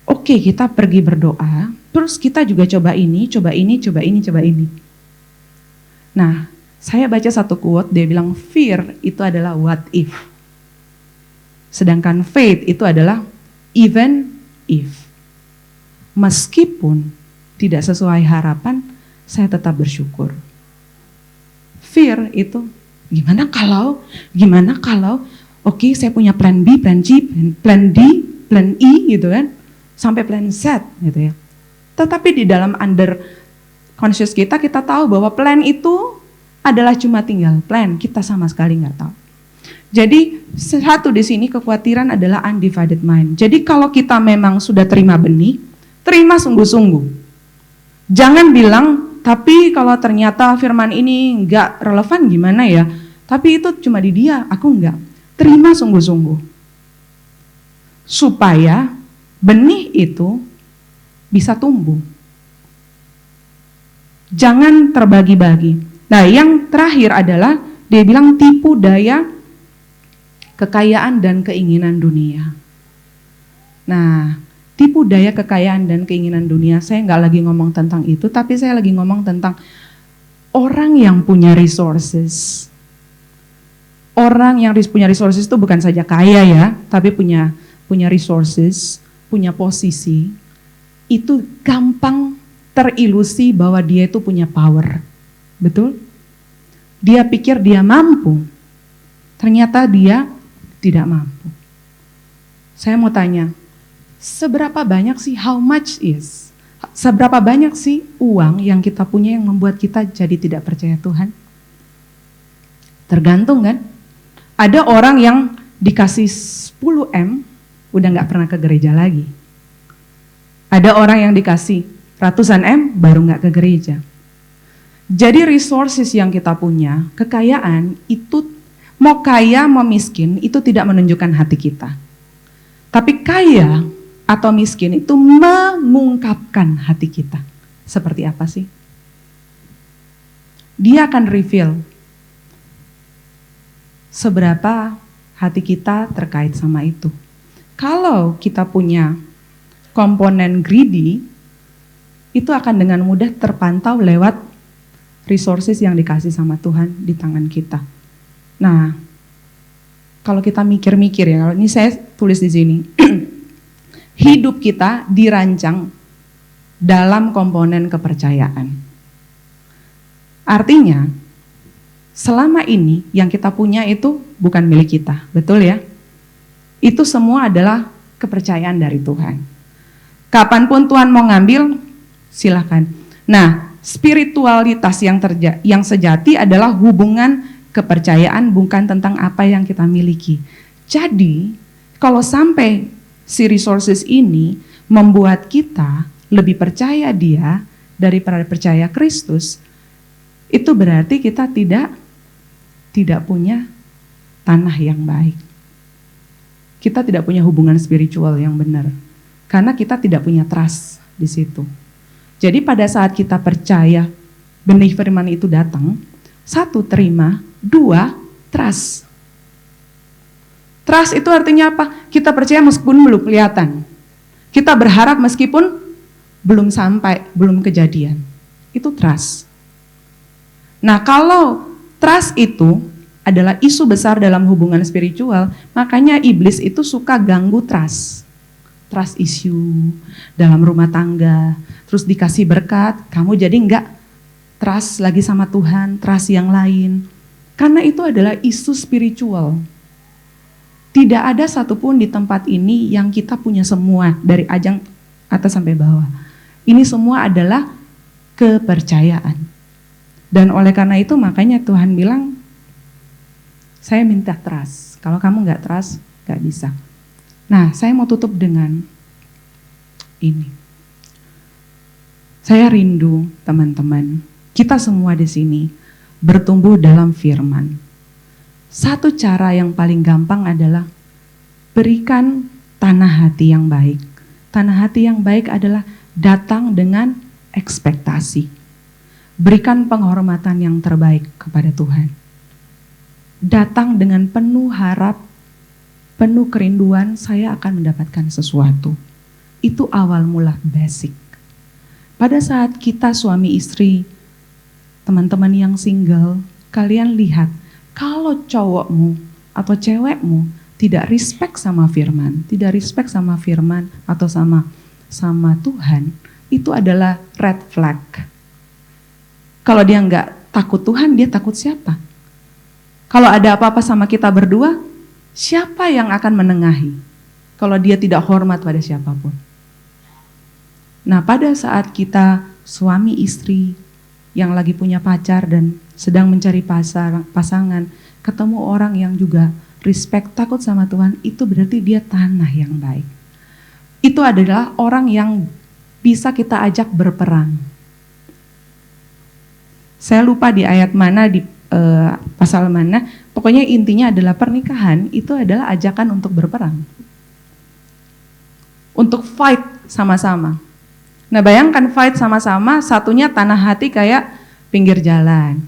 oke, kita pergi berdoa, terus kita juga coba ini. Nah, saya baca satu quote, dia bilang fear itu adalah what if. Sedangkan faith itu adalah even if. Meskipun tidak sesuai harapan, saya tetap bersyukur. Fear itu, gimana kalau, oke, saya punya plan B, plan C, plan D, plan E gitu kan, sampai plan Z gitu ya. Tetapi di dalam under conscious kita tahu bahwa plan itu adalah cuma tinggal plan, kita sama sekali nggak tahu. Jadi satu di sini kekhawatiran adalah undivided mind. Jadi kalau kita memang sudah terima benih, terima sungguh-sungguh. Jangan bilang, tapi kalau ternyata firman ini nggak relevan gimana ya? Tapi itu cuma di dia, aku nggak. Terima sungguh-sungguh. Supaya benih itu bisa tumbuh. Jangan terbagi-bagi. Nah, yang terakhir adalah dia bilang tipu daya kekayaan dan keinginan dunia. Nah, tipu daya kekayaan dan keinginan dunia, saya nggak lagi ngomong tentang itu, tapi saya lagi ngomong tentang orang yang punya resources. Orang yang punya resources itu bukan saja kaya ya, tapi punya resources, punya posisi, itu gampang terilusi bahwa dia itu punya power. Betul? Dia pikir dia mampu, ternyata dia tidak mampu. Saya mau tanya, seberapa banyak sih, how much is? Seberapa banyak sih uang yang kita punya yang membuat kita jadi tidak percaya Tuhan? Tergantung kan? Ada orang yang dikasih 10 M, udah gak pernah ke gereja lagi. Ada orang yang dikasih ratusan M, baru gak ke gereja. Jadi resources yang kita punya, kekayaan itu mau kaya, mau miskin, itu tidak menunjukkan hati kita. Tapi kaya atau miskin itu mengungkapkan hati kita. Seperti apa sih? Dia akan reveal seberapa hati kita terkait sama itu. Kalau kita punya komponen greedy, itu akan dengan mudah terpantau lewat resources yang dikasih sama Tuhan di tangan kita. Nah, kalau kita mikir-mikir ya, kalau ini saya tulis di sini, hidup kita dirancang dalam komponen kepercayaan. Artinya, selama ini yang kita punya itu bukan milik kita, betul ya? Itu semua adalah kepercayaan dari Tuhan. Kapanpun Tuhan mau ngambil, silakan. Nah, spiritualitas yang sejati adalah hubungan kepercayaan, bukan tentang apa yang kita miliki. Jadi, kalau sampai si resources ini membuat kita lebih percaya Dia daripada percaya Kristus, itu berarti kita tidak punya tanah yang baik. Kita tidak punya hubungan spiritual yang benar. Karena kita tidak punya trust di situ. Jadi pada saat kita percaya benih firman itu datang, 1, terima, 2, trust. Trust itu artinya apa? Kita percaya meskipun belum kelihatan. Kita berharap meskipun belum sampai, belum kejadian. Itu trust. Nah, kalau trust itu adalah isu besar dalam hubungan spiritual, makanya iblis itu suka ganggu trust. Trust issue dalam rumah tangga, terus dikasih berkat, kamu jadi enggak trust lagi sama Tuhan, trust yang lain. Karena itu adalah isu spiritual. Tidak ada satupun di tempat ini yang kita punya semua, dari ajang atas sampai bawah. Ini semua adalah kepercayaan. Dan oleh karena itu makanya Tuhan bilang, saya minta trust. Kalau kamu nggak trust, nggak bisa. Nah, saya mau tutup dengan ini. Saya rindu teman-teman, kita semua di sini bertumbuh dalam firman. Satu cara yang paling gampang adalah berikan tanah hati yang baik. Tanah hati yang baik adalah datang dengan ekspektasi. Berikan penghormatan yang terbaik kepada Tuhan. Datang dengan penuh harap, penuh kerinduan, saya akan mendapatkan sesuatu. Itu awal mula basic. Pada saat kita suami istri, teman-teman yang single, kalian lihat, kalau cowokmu atau cewekmu tidak respect sama firman, atau sama Tuhan, itu adalah red flag. Kalau dia nggak takut Tuhan, dia takut siapa? Kalau ada apa-apa sama kita berdua, siapa yang akan menengahi? Kalau dia tidak hormat pada siapapun. Nah, pada saat kita suami istri yang lagi punya pacar dan sedang mencari pasangan, ketemu orang yang juga respect, takut sama Tuhan, itu berarti dia tanah yang baik. Itu adalah orang yang bisa kita ajak berperang. Saya lupa di ayat mana, di pasal mana, pokoknya intinya adalah pernikahan itu adalah ajakan untuk berperang. Untuk fight sama-sama. Nah, bayangkan fight sama-sama, satunya tanah hati kayak pinggir jalan.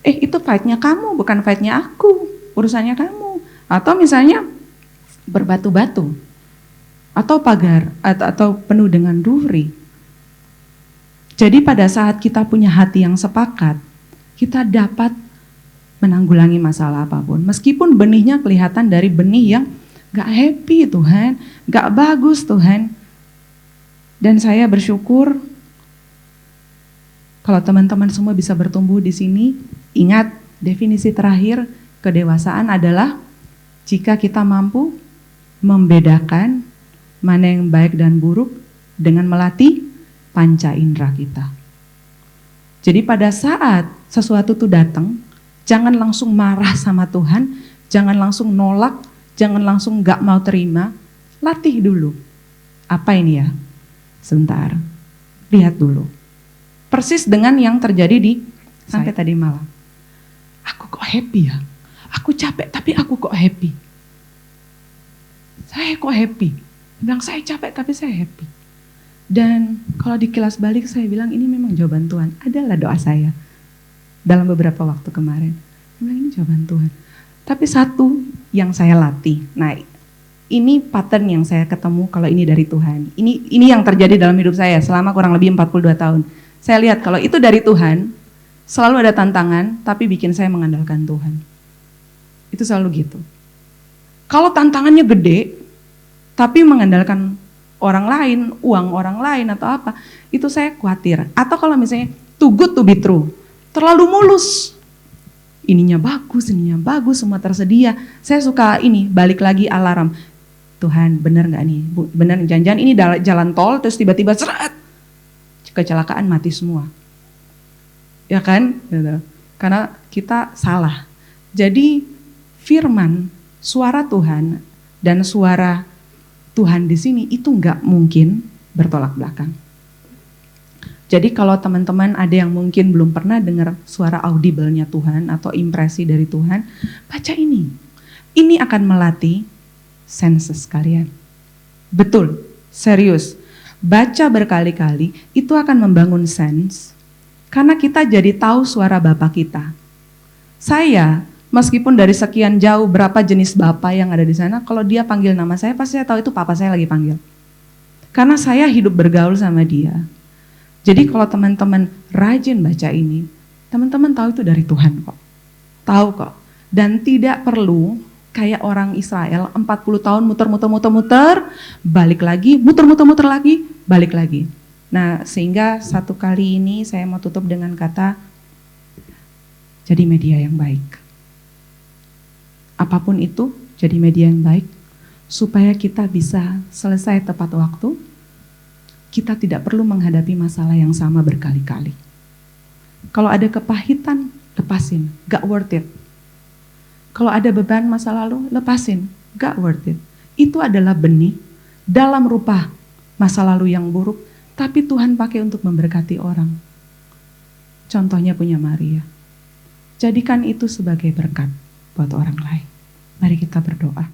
Itu fightnya kamu, bukan fightnya aku, urusannya kamu. Atau misalnya berbatu-batu, atau pagar, atau penuh dengan duri. Jadi pada saat kita punya hati yang sepakat, kita dapat menanggulangi masalah apapun. Meskipun benihnya kelihatan dari benih yang gak happy Tuhan, gak bagus Tuhan. Dan saya bersyukur kalau teman-teman semua bisa bertumbuh di sini. Ingat, definisi terakhir kedewasaan adalah jika kita mampu membedakan mana yang baik dan buruk dengan melatih panca indera kita. Jadi pada saat sesuatu itu datang, jangan langsung marah sama Tuhan, jangan langsung nolak, jangan langsung gak mau terima, latih dulu. Apa ini ya? Sebentar, lihat dulu. Persis dengan yang terjadi di sampai tadi malam. Aku kok happy ya? Aku capek tapi aku kok happy. Saya kok happy? Bilang saya capek tapi saya happy. Dan kalau dikilas balik saya bilang ini memang jawaban Tuhan. Adalah doa saya dalam beberapa waktu kemarin. Saya bilang ini jawaban Tuhan. Tapi satu yang saya latih. Nah, ini pattern yang saya ketemu kalau ini dari Tuhan. Ini yang terjadi dalam hidup saya selama kurang lebih 42 tahun. Saya lihat kalau itu dari Tuhan, selalu ada tantangan tapi bikin saya mengandalkan Tuhan. Itu selalu gitu. Kalau tantangannya gede tapi mengandalkan orang lain, uang orang lain atau apa, itu saya khawatir. Atau kalau misalnya too good to be true, terlalu mulus. Ininya bagus, semua tersedia. Saya suka ini, balik lagi alarm. Tuhan, benar nggak nih? Benar, jangan-jangan ini jalan tol, terus tiba-tiba seret, kecelakaan mati semua. Ya kan? Karena kita salah. Jadi firman, suara Tuhan dan suara Tuhan di sini itu nggak mungkin bertolak belakang. Jadi kalau teman-teman ada yang mungkin belum pernah dengar suara audible-nya Tuhan atau impresi dari Tuhan, baca ini. Ini akan melatih senses kalian. Betul, serius. Baca berkali-kali itu akan membangun sense karena kita jadi tahu suara Bapa kita. Saya meskipun dari sekian jauh berapa jenis Bapa yang ada di sana, kalau dia panggil nama saya, pasti saya tahu itu Papa saya lagi panggil. Karena saya hidup bergaul sama dia. Jadi kalau teman-teman rajin baca ini, teman-teman tahu itu dari Tuhan kok. Tahu kok. Dan tidak perlu kayak orang Israel 40 tahun muter-muter, balik lagi, muter-muter lagi, balik lagi. Nah, sehingga satu kali ini saya mau tutup dengan kata, jadi media yang baik. Apapun itu, jadi media yang baik, supaya kita bisa selesai tepat waktu, kita tidak perlu menghadapi masalah yang sama berkali-kali. Kalau ada kepahitan, lepasin, gak worth it. Kalau ada beban masa lalu, lepasin, gak worth it. Itu adalah benih dalam rupa masa lalu yang buruk, tapi Tuhan pakai untuk memberkati orang. Contohnya punya Maria. Jadikan itu sebagai berkat buat orang lain. Mari kita berdoa.